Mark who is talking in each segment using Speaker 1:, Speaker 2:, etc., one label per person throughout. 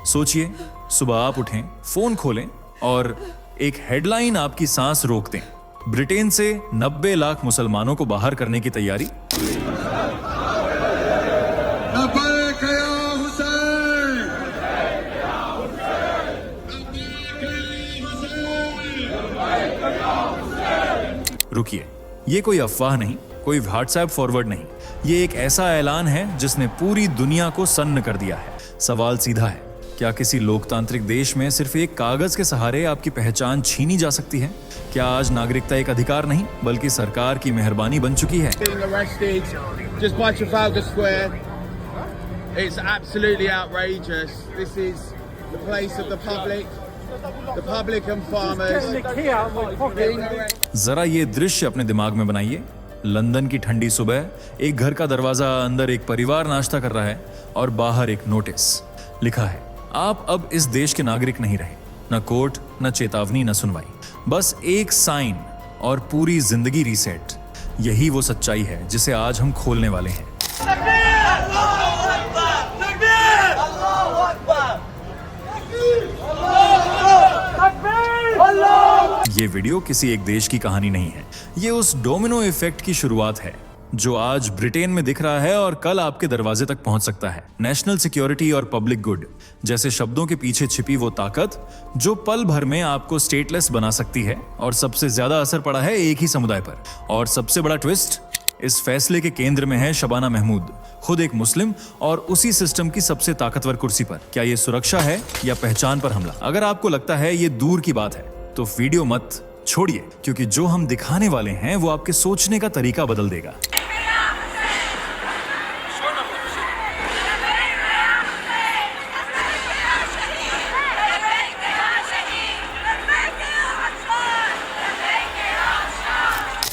Speaker 1: सोचिए, सुबह आप उठें, फोन खोलें और एक हेडलाइन आपकी सांस रोक दें। ब्रिटेन से 90 लाख मुसलमानों को बाहर करने की तैयारी। रुकिए, ये कोई अफवाह नहीं, कोई व्हाट्सएप फॉरवर्ड नहीं, ये एक ऐसा ऐलान है जिसने पूरी दुनिया को सन्न कर दिया है। सवाल सीधा है, क्या किसी लोकतांत्रिक देश में सिर्फ एक कागज के सहारे आपकी पहचान छीनी जा सकती है? क्या आज नागरिकता एक अधिकार नहीं बल्कि सरकार की मेहरबानी बन चुकी है? जरा ये दृश्य अपने दिमाग में बनाइए। लंदन की ठंडी सुबह, एक घर का दरवाजा, अंदर एक परिवार नाश्ता कर रहा है और बाहर एक नोटिस लिखा है, आप अब इस देश के नागरिक नहीं रहे। न कोर्ट, न चेतावनी, न सुनवाई, बस एक साइन और पूरी जिंदगी रीसेट। यही वो सच्चाई है जिसे आज हम खोलने वाले हैं। ये वीडियो किसी एक देश की कहानी नहीं है, ये उस डोमिनो इफेक्ट की शुरुआत है जो आज ब्रिटेन में दिख रहा है और कल आपके दरवाजे तक पहुंच सकता है। नेशनल सिक्योरिटी और पब्लिक गुड जैसे शब्दों के पीछे छिपी वो ताकत जो पल भर में आपको स्टेटलेस बना सकती है, और सबसे ज्यादा असर पड़ा है एक ही समुदाय पर। और सबसे बड़ा ट्विस्ट, इस फैसले के केंद्र में है शबाना महमूद, खुद एक मुस्लिम और उसी सिस्टम की सबसे ताकतवर कुर्सी पर। क्या ये सुरक्षा है या पहचान पर हमला? अगर आपको लगता है ये दूर की बात है तो वीडियो मत छोड़िए, क्योंकि जो हम दिखाने वाले हैं वो आपके सोचने का तरीका बदल देगा।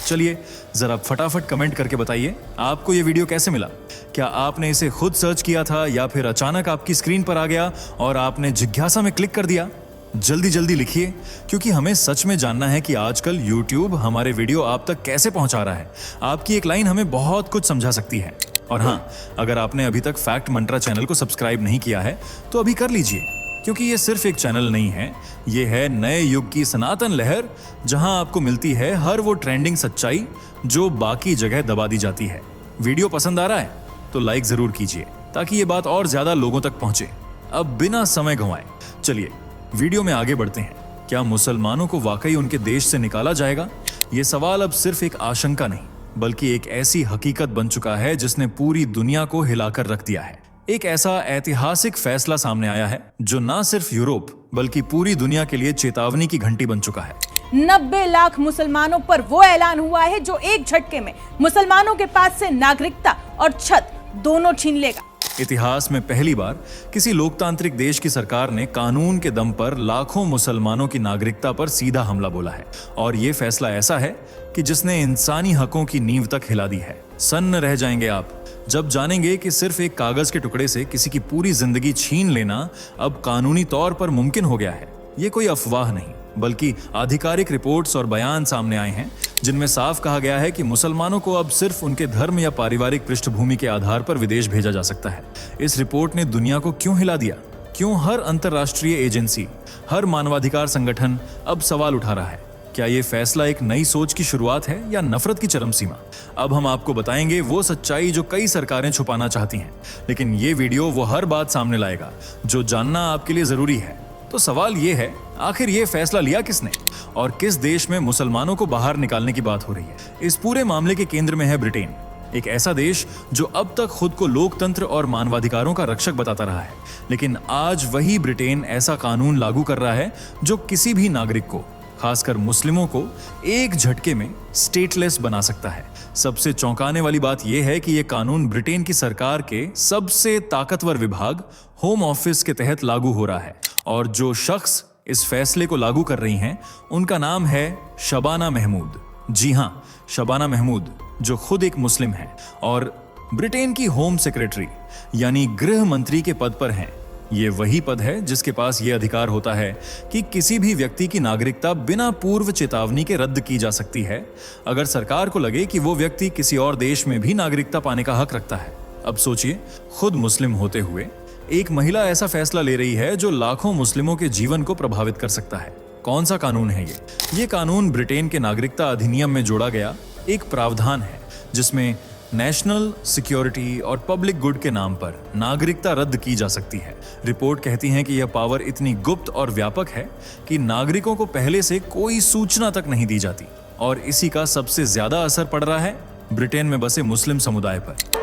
Speaker 1: चलिए जरा फटाफट कमेंट करके बताइए आपको ये वीडियो कैसे मिला। क्या आपने इसे खुद सर्च किया था या फिर अचानक आपकी स्क्रीन पर आ गया और आपने जिज्ञासा में क्लिक कर दिया? जल्दी जल्दी लिखिए, क्योंकि हमें सच में जानना है कि आजकल YouTube हमारे वीडियो आप तक कैसे पहुंचा रहा है। आपकी एक लाइन हमें बहुत कुछ समझा सकती है। और हाँ, अगर आपने अभी तक फैक्ट मंत्रा चैनल को सब्सक्राइब नहीं किया है तो अभी कर लीजिए, क्योंकि ये सिर्फ एक चैनल नहीं है, ये है नए युग की सनातन लहर, जहां आपको मिलती है हर वो ट्रेंडिंग सच्चाई जो बाकी जगह दबा दी जाती है। वीडियो पसंद आ रहा है तो लाइक जरूर कीजिए ताकि ये बात और ज्यादा लोगों तक पहुंचे। अब बिना समय गंवाए चलिए वीडियो में आगे बढ़ते हैं। क्या मुसलमानों को वाकई उनके देश से निकाला जाएगा? ये सवाल अब सिर्फ एक आशंका नहीं बल्कि एक ऐसी हकीकत बन चुका है जिसने पूरी दुनिया को हिलाकर रख दिया है। एक ऐसा ऐतिहासिक फैसला सामने आया है जो न सिर्फ यूरोप बल्कि पूरी दुनिया के लिए चेतावनी की घंटी बन चुका है।
Speaker 2: 90 लाख मुसलमानों पर वो ऐलान हुआ है जो एक झटके में मुसलमानों के पास से नागरिकता और छत दोनों छीन लेगा।
Speaker 1: इतिहास में पहली बार किसी लोकतांत्रिक देश की सरकार ने कानून के दम पर लाखों मुसलमानों की नागरिकता पर सीधा हमला बोला है। और ये फैसला ऐसा है कि जिसने इंसानी हकों की नींव तक हिला दी है। सन्न रह जाएंगे आप जब जानेंगे कि सिर्फ एक कागज के टुकड़े से किसी की पूरी जिंदगी छीन लेना अब कानूनी तौर पर मुमकिन हो गया है। ये कोई अफवाह नहीं बल्कि आधिकारिक रिपोर्ट्स और बयान सामने आए हैं जिनमें साफ कहा गया है कि मुसलमानों को अब सिर्फ उनके धर्म या पारिवारिक पृष्ठभूमि के आधार पर विदेश भेजा जा सकता है। इस रिपोर्ट ने दुनिया को क्यों हिला दिया? क्यों हर अंतर्राष्ट्रीय एजेंसी, हर मानवाधिकार संगठन अब सवाल उठा रहा है? क्या ये फैसला एक नई सोच की शुरुआत है या नफरत की चरम सीमा? अब हम आपको बताएंगे वो सच्चाई जो कई सरकारें छुपाना चाहती हैं, लेकिन ये वीडियो वो हर बात सामने लाएगा जो जानना आपके लिए जरूरी है। तो सवाल ये है, आखिर ये फैसला लिया किसने और किस देश में मुसलमानों को बाहर निकालने की बात हो रही है? इस पूरे मामले के केंद्र में है ब्रिटेन, एक ऐसा देश जो अब तक खुद को लोकतंत्र और मानवाधिकारों का रक्षक बताता रहा है। लेकिन आज वही ब्रिटेन ऐसा कानून लागू कर रहा है जो किसी भी नागरिक को, खासकर मुस्लिमों को, एक झटके में स्टेटलेस बना सकता है। सबसे चौंकाने वाली बात यह है कि यह कानून ब्रिटेन की सरकार के सबसे ताकतवर विभाग होम ऑफिस के तहत लागू हो रहा है। और जो शख्स इस फैसले को लागू कर रही हैं, उनका नाम है शबाना महमूद। जी हां, शबाना महमूद, जो खुद एक मुस्लिम है और ब्रिटेन की होम सेक्रेटरी यानी गृह मंत्री के पद पर हैं। ये वही पद है जिसके पास ये अधिकार होता है कि किसी भी व्यक्ति की नागरिकता बिना पूर्व चेतावनी के रद्द की जा सकती है अगर सरकार को लगे कि वो व्यक्ति किसी और देश में भी नागरिकता पाने का हक रखता है। अब सोचिए, खुद मुस्लिम होते हुए एक महिला ऐसा फैसला ले रही है जो लाखों मुस्लिमों के जीवन को प्रभावित कर सकता है। कौन सा कानून है ये कानून ब्रिटेन के नागरिकता अधिनियम में जोड़ा गया एक प्रावधान है जिसमें नेशनल सिक्योरिटी और पब्लिक गुड के नाम पर नागरिकता रद्द की जा सकती है। रिपोर्ट कहती है कि यह पावर इतनी गुप्त और व्यापक है कि नागरिकों को पहले से कोई सूचना तक नहीं दी जाती, और इसी का सबसे ज्यादा असर पड़ रहा है ब्रिटेन में बसे मुस्लिम समुदाय पर।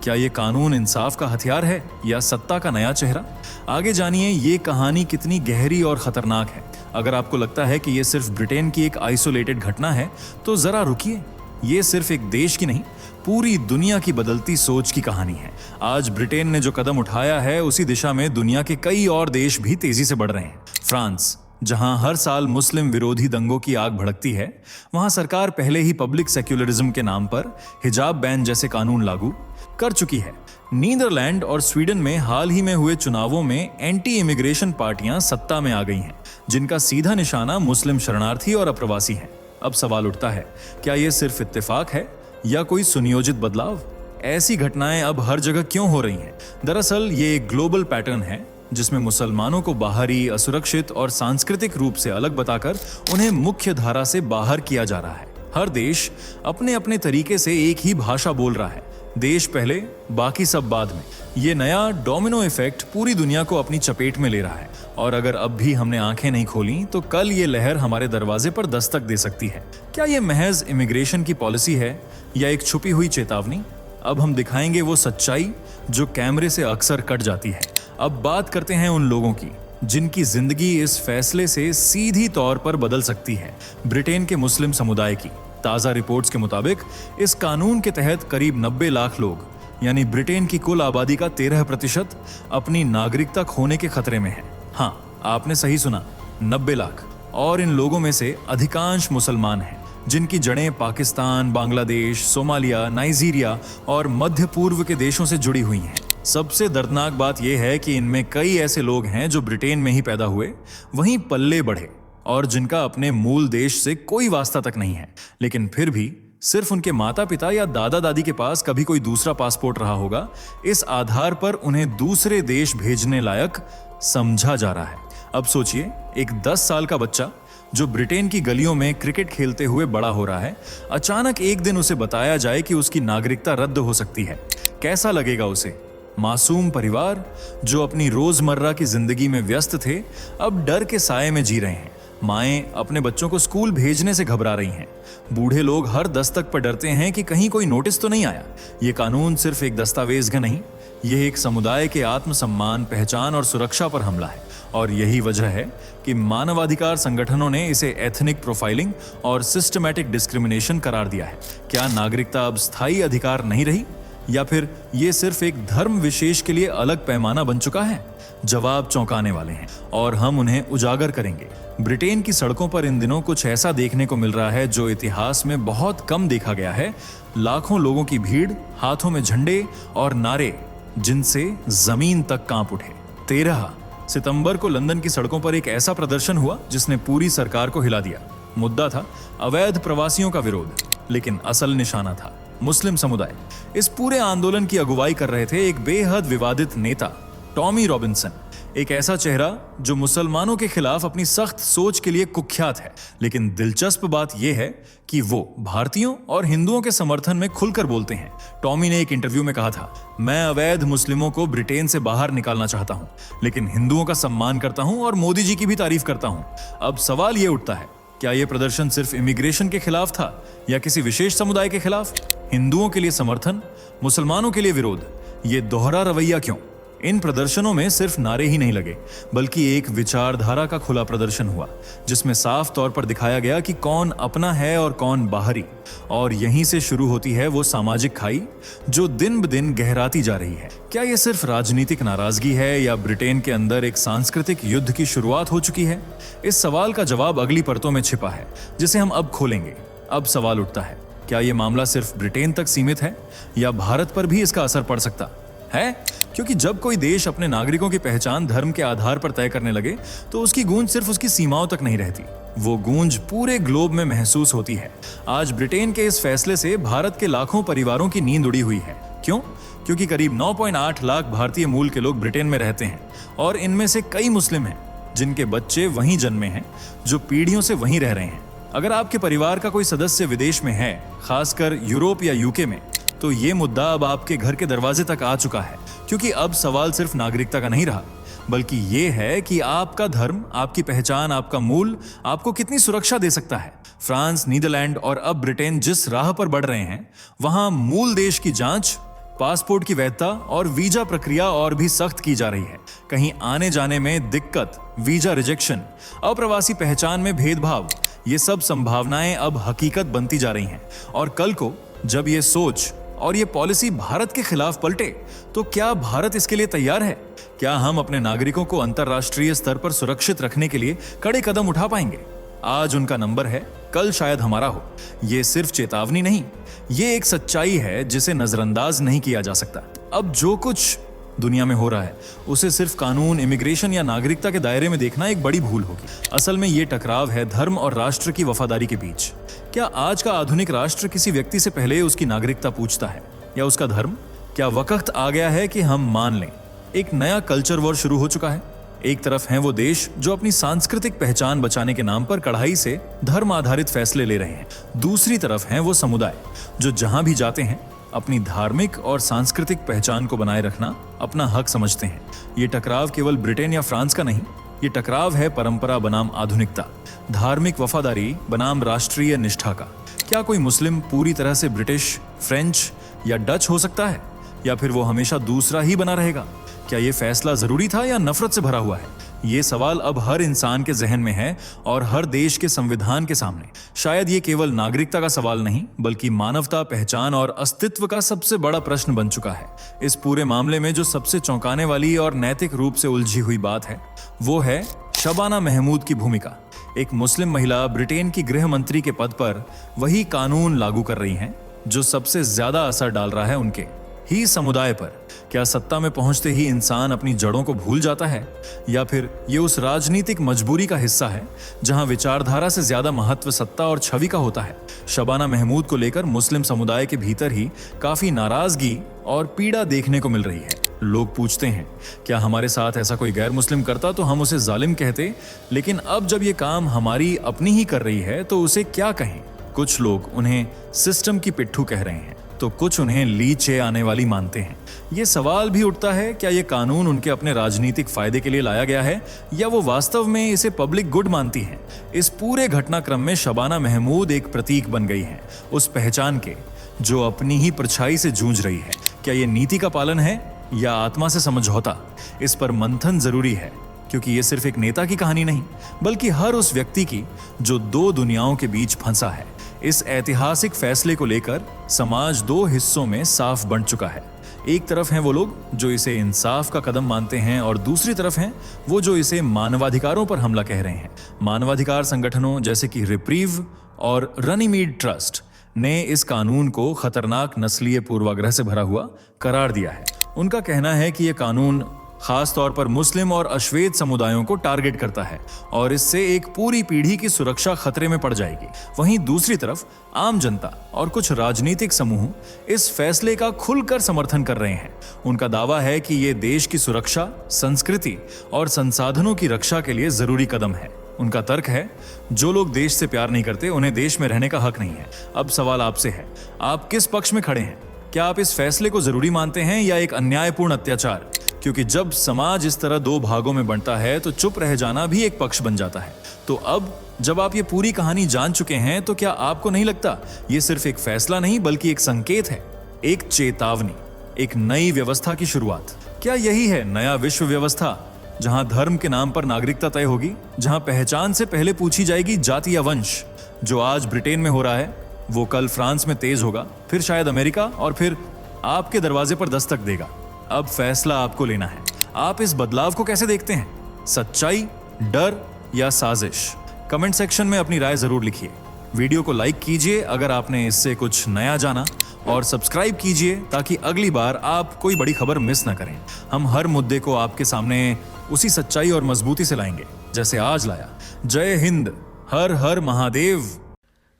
Speaker 1: क्या ये कानून इंसाफ का हथियार है या सत्ता का नया चेहरा? आगे जानिए ये कहानी कितनी गहरी और खतरनाक है। अगर आपको लगता है कि ये सिर्फ ब्रिटेन की एक आइसोलेटेड घटना है तो जरा रुकिए। ये सिर्फ एक देश की नहीं, पूरी दुनिया की बदलती सोच की कहानी है। आज ब्रिटेन ने जो कदम उठाया है उसी दिशा में दुनिया के कई और देश भी तेजी से बढ़ रहे हैं। फ्रांस, जहां हर साल मुस्लिम विरोधी दंगों की आग भड़कती है, वहां सरकार पहले ही पब्लिक सेक्युलरिज्म के नाम पर हिजाब बैन जैसे कानून लागू कर चुकी है। नीदरलैंड और स्वीडन में हाल ही में हुए चुनावों में एंटी इमिग्रेशन पार्टियां सत्ता में आ गई हैं, जिनका सीधा निशाना मुस्लिम शरणार्थी और अप्रवासी हैं। अब सवाल उठता है, क्या यह सिर्फ इत्तेफाक है या कोई सुनियोजित बदलाव? ऐसी घटनाएं अब हर जगह क्यों हो रही हैं? दरअसल ये एक ग्लोबल पैटर्न है जिसमें मुसलमानों को बाहरी, असुरक्षित और सांस्कृतिक रूप से अलग बताकर उन्हें मुख्य धारा से बाहर किया जा रहा है। हर देश अपने अपने तरीके से एक ही भाषा बोल रहा है, देश पहले बाकी सब बाद में। ये नया डोमिनो इफेक्ट पूरी दुनिया को अपनी चपेट में ले रहा है, और अगर अब भी हमने आंखें नहीं खोली तो कल ये लहर हमारे दरवाजे पर दस्तक दे सकती है। क्या ये महज इमिग्रेशन की पॉलिसी है या एक छुपी हुई चेतावनी? अब हम दिखाएंगे वो सच्चाई जो कैमरे से अक्सर कट जाती है। अब बात करते हैं उन लोगों की जिनकी जिंदगी इस फैसले से सीधी तौर पर बदल सकती है, ब्रिटेन के मुस्लिम समुदाय की। ताजा रिपोर्ट्स के मुताबिक इस कानून के तहत करीब 90 लाख लोग, यानी ब्रिटेन की कुल आबादी का 13% अपनी नागरिकता खोने के खतरे में है। हाँ, आपने सही सुना, 90 लाख। और इन लोगों में से अधिकांश मुसलमान हैं जिनकी जड़ें पाकिस्तान, बांग्लादेश, सोमालिया, नाइजीरिया और मध्य पूर्व के देशों से जुड़ी हुई हैं। सबसे दर्दनाक बात यह है कि इनमें कई ऐसे लोग हैं जो ब्रिटेन में ही पैदा हुए, वहीं पल्ले बढ़े, और जिनका अपने मूल देश से कोई वास्ता तक नहीं है, लेकिन फिर भी सिर्फ उनके माता पिता या दादा दादी के पास कभी कोई दूसरा पासपोर्ट रहा होगा, इस आधार पर उन्हें दूसरे देश भेजने लायक समझा जा रहा है। अब सोचिए, एक 10 साल का बच्चा जो ब्रिटेन की गलियों में क्रिकेट खेलते हुए बड़ा हो रहा है, अचानक एक दिन उसे बताया जाए कि उसकी नागरिकता रद्द हो सकती है। कैसा लगेगा उसे? मासूम परिवार जो अपनी रोजमर्रा की जिंदगी में व्यस्त थे, अब डर के साए में जी रहे हैं। माएं अपने बच्चों को स्कूल भेजने से घबरा रही हैं। बूढ़े लोग हर दस्तक पर डरते हैं कि कहीं कोई नोटिस तो नहीं आया। ये कानून सिर्फ एक दस्तावेज का नहीं, यह एक समुदाय के आत्मसम्मान, पहचान और सुरक्षा पर हमला है। और यही वजह है कि मानवाधिकार संगठनों ने इसे एथनिक प्रोफाइलिंग और सिस्टमैटिक डिस्क्रिमिनेशन करार दिया है। क्या नागरिकता अब स्थायी अधिकार नहीं रही, या फिर ये सिर्फ एक धर्म विशेष के लिए अलग पैमाना बन चुका है? जवाब चौंकाने वाले हैं और हम उन्हें उजागर करेंगे। ब्रिटेन की सड़कों पर इन दिनों कुछ ऐसा देखने को मिल रहा है जो इतिहास में बहुत कम देखा गया है। लाखों लोगों की भीड़, हाथों में झंडे और नारे जिनसे जमीन तक कांप उठे। 13 सितंबर को लंदन की सड़कों पर एक ऐसा प्रदर्शन हुआ जिसने पूरी सरकार को हिला दिया। मुद्दा था अवैध प्रवासियों का विरोध, लेकिन असल निशाना था मुस्लिम समुदाय। इस पूरे आंदोलन की अगुवाई कर रहे थे एक बेहद विवादित नेता, टॉमी रॉबिन्सन, एक ऐसा चेहरा जो मुसलमानों के खिलाफ अपनी सख्त सोच के लिए कुख्यात है। लेकिन दिलचस्प बात यह है कि वो भारतीयों और हिंदुओं के समर्थन में खुलकर बोलते हैं। टॉमी ने एक इंटरव्यू में कहा था, मैं अवैध मुस्लिमों को ब्रिटेन से बाहर निकालना चाहता हूं, लेकिन हिंदुओं का सम्मान करता हूं और मोदी जी की भी तारीफ करता हूं। अब सवाल यह उठता है, क्या यह प्रदर्शन सिर्फ इमिग्रेशन के खिलाफ था या किसी विशेष समुदाय के खिलाफ? हिंदुओं के लिए समर्थन, मुसलमानों के लिए विरोध, ये दोहरा रवैया क्यों? इन प्रदर्शनों में सिर्फ नारे ही नहीं लगे, बल्कि एक विचारधारा का खुला प्रदर्शन हुआ जिसमें साफ तौर पर दिखाया गया कि कौन अपना है और कौन बाहरी। और यहीं से शुरू होती है वो सामाजिक खाई जो दिन ब दिन गहराती जा रही है। क्या ये सिर्फ राजनीतिक नाराजगी है या ब्रिटेन के अंदर एक सांस्कृतिक युद्ध की शुरुआत हो चुकी है? इस सवाल का जवाब अगली परतों में छिपा है, जिसे हम अब खोलेंगे। अब सवाल उठता है, क्या ये मामला सिर्फ ब्रिटेन तक सीमित है या भारत पर भी इसका असर पड़ सकता है, क्योंकि जब कोई देश अपने नागरिकों की पहचान धर्म के आधार पर तय करने लगे तो उसकी गूंज सिर्फ उसकी सीमाओं तक नहीं रहती, वो गूंज पूरे ग्लोब में महसूस होती है। आज ब्रिटेन के इस फैसले से भारत के लाखों परिवारों की नींद उड़ी हुई है। क्यों? क्योंकि करीब 9.8 लाख भारतीय मूल के लोग ब्रिटेन में रहते हैं और इनमें से कई मुस्लिम हैं जिनके बच्चे वहीं जन्मे हैं, जो पीढ़ियों से वहीं रह रहे हैं। अगर आपके परिवार का कोई सदस्य विदेश में है, खासकर यूरोप या यूके में, तो ये मुद्दा अब आपके घर के दरवाजे तक आ चुका है, क्योंकि अब सवाल सिर्फ नागरिकता का नहीं रहा, बल्कि ये है कि आपका धर्म, आपकी पहचान, आपका मूल आपको कितनी सुरक्षा दे सकता है। फ्रांस, नीदरलैंड और अब ब्रिटेन जिस राह पर बढ़ रहे हैं, वहां मूल देश की जांच, पासपोर्ट की वैधता और वीजा प्रक्रिया और भी सख्त की जा रही है। कहीं आने जाने में दिक्कत, वीजा रिजेक्शन, अप्रवासी पहचान में भेदभाव, ये सब संभावनाएं अब हकीकत बनती जा रही हैं। और कल को जब ये सोच और ये पॉलिसी भारत के खिलाफ पलटे, तो क्या भारत इसके लिए तैयार है? क्या हम अपने नागरिकों को अंतर्राष्ट्रीय स्तर पर सुरक्षित रखने के लिए कड़े कदम उठा पाएंगे? आज उनका नंबर है, कल शायद हमारा हो। ये सिर्फ चेतावनी नहीं, ये एक सच्चाई है जिसे नजरअंदाज नहीं किया जा सकता। अब जो कुछ दुनिया में हो रहा है उसे सिर्फ कानून, इमिग्रेशन या नागरिकता के दायरे में देखना एक बड़ी भूल होगी। असल में ये टकराव है धर्म और राष्ट्र की वफादारी के बीच। क्या आज का आधुनिक राष्ट्र किसी व्यक्ति से पहले उसकी नागरिकता पूछता है या उसका धर्म? क्या वक्त आ गया है कि हम मान लें एक नया कल्चर वॉर शुरू हो चुका है? एक तरफ हैं वो देश जो अपनी सांस्कृतिक पहचान बचाने के नाम पर कड़ाई से धर्म आधारित फैसले ले रहे हैं। दूसरी तरफ हैं वो समुदाय जो जहां भी जाते हैं अपनी धार्मिक और सांस्कृतिक पहचान को बनाए रखना अपना हक समझते हैं। ये टकराव केवल ब्रिटेन या फ्रांस का नहीं, ये टकराव है परंपरा बनाम आधुनिकता, धार्मिक वफादारी बनाम राष्ट्रीय निष्ठा का। क्या कोई मुस्लिम पूरी तरह से ब्रिटिश, फ्रेंच या डच हो सकता है, या फिर वो हमेशा दूसरा ही बना रहेगा? क्या ये फैसला जरूरी था या नफरत से भरा हुआ है? ये सवाल अब हर इंसान के जहन में है और हर देश के संविधान के सामने। शायद ये केवल नागरिकता का सवाल नहीं, बल्कि मानवता, पहचान और अस्तित्व का सबसे बड़ा प्रश्न बन चुका है। इस पूरे मामले में जो सबसे चौंकाने वाली और नैतिक रूप से उलझी हुई बात है, वो है शबाना महमूद की भूमिका। एक मुस्लिम महिला ब्रिटेन की गृह मंत्री के पद पर वही कानून लागू कर रही हैं जो सबसे ज्यादा असर डाल रहा है उनके ही समुदाय पर। क्या सत्ता में पहुंचते ही इंसान अपनी जड़ों को भूल जाता है, या फिर ये उस राजनीतिक मजबूरी का हिस्सा है जहां विचारधारा से ज्यादा महत्व सत्ता और छवि का होता है? शबाना महमूद को लेकर मुस्लिम समुदाय के भीतर ही काफी नाराजगी और पीड़ा देखने को मिल रही है। लोग पूछते हैं, क्या हमारे साथ ऐसा कोई गैर मुस्लिम करता तो हम उसे जालिम कहते, लेकिन अब जब ये काम हमारी अपनी ही कर रही है तो उसे क्या कहें? कुछ लोग उन्हें सिस्टम की पिट्ठू कह रहे हैं, तो कुछ उन्हें लीचे आने वाली मानते हैं। ये सवाल भी उठता है, क्या ये कानून उनके अपने राजनीतिक फायदे के लिए लाया गया है या वो वास्तव में इसे पब्लिक गुड मानती हैं? इस पूरे घटनाक्रम में शबाना महमूद एक प्रतीक बन गई हैं, उस पहचान के जो अपनी ही परछाई से जूझ रही है। क्या ये नीति का पालन है या आत्मा से समझौता? इस पर मंथन जरूरी है, क्योंकि ये सिर्फ एक नेता की कहानी नहीं, बल्कि हर उस व्यक्ति की जो दो दुनियाओं के बीच फंसा है। इस ऐतिहासिक फैसले को लेकर समाज दो हिस्सों में साफ बंट चुका है। एक तरफ हैं वो लोग जो इसे इंसाफ का कदम मानते हैं और दूसरी तरफ हैं वो जो इसे मानवाधिकारों पर हमला कह रहे हैं। मानवाधिकार संगठनों जैसे कि रिप्रीव और रनीमीड ट्रस्ट ने इस कानून को खतरनाक नस्लीय पूर्वाग्रह से भरा हुआ करार दिया है। उनका कहना है कि यह कानून खास तौर पर मुस्लिम और अश्वेत समुदायों को टारगेट करता है और इससे एक पूरी पीढ़ी की सुरक्षा खतरे में पड़ जाएगी। वहीं दूसरी तरफ आम जनता और कुछ राजनीतिक समूह इस फैसले का खुलकर समर्थन कर रहे हैं। उनका दावा है कि ये देश की सुरक्षा, संस्कृति और संसाधनों की रक्षा के लिए जरूरी कदम है। उनका तर्क है, जो लोग देश से प्यार नहीं करते उन्हें देश में रहने का हक नहीं है। अब सवाल आपसे है, आप किस पक्ष में खड़े हैं? क्या आप इस फैसले को जरूरी मानते हैं या एक अन्यायपूर्ण अत्याचार? क्योंकि जब समाज इस तरह दो भागों में बंटता है तो चुप रह जाना भी एक पक्ष बन जाता है। तो अब जब आप ये पूरी कहानी जान चुके हैं, तो क्या आपको नहीं लगता ये सिर्फ एक फैसला नहीं बल्कि एक संकेत है, एक चेतावनी, एक नई व्यवस्था की शुरुआत? क्या यही है नया विश्व व्यवस्था, जहां धर्म के नाम पर नागरिकता तय होगी, जहां पहचान से पहले पूछी जाएगी जाति या वंश? जो आज ब्रिटेन में हो रहा है वो कल फ्रांस में तेज होगा, फिर शायद अमेरिका, और फिर आपके दरवाजे पर दस्तक देगा। अब फैसला आपको लेना है। आप इस बदलाव को कैसे देखते हैं? सच्चाई, डर या साजिश? कमेंट सेक्शन में अपनी राय जरूर लिखिए। वीडियो को लाइक कीजिए अगर आपने इससे कुछ नया जाना, और सब्सक्राइब कीजिए ताकि अगली बार आप कोई बड़ी खबर मिस ना करें। हम हर मुद्दे को आपके सामने उसी सच्चाई और मजबूती से लाएंगे जैसे आज लाया। जय हिंद, हर हर महादेव।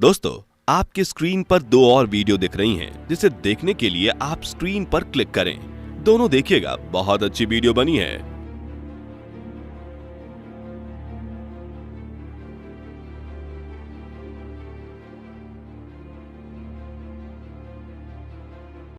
Speaker 3: दोस्तों, आपकी स्क्रीन पर 2 और वीडियो दिख रही हैं, जिसे देखने के लिए आप स्क्रीन पर क्लिक करें। दोनों देखिएगा, बहुत अच्छी वीडियो बनी है।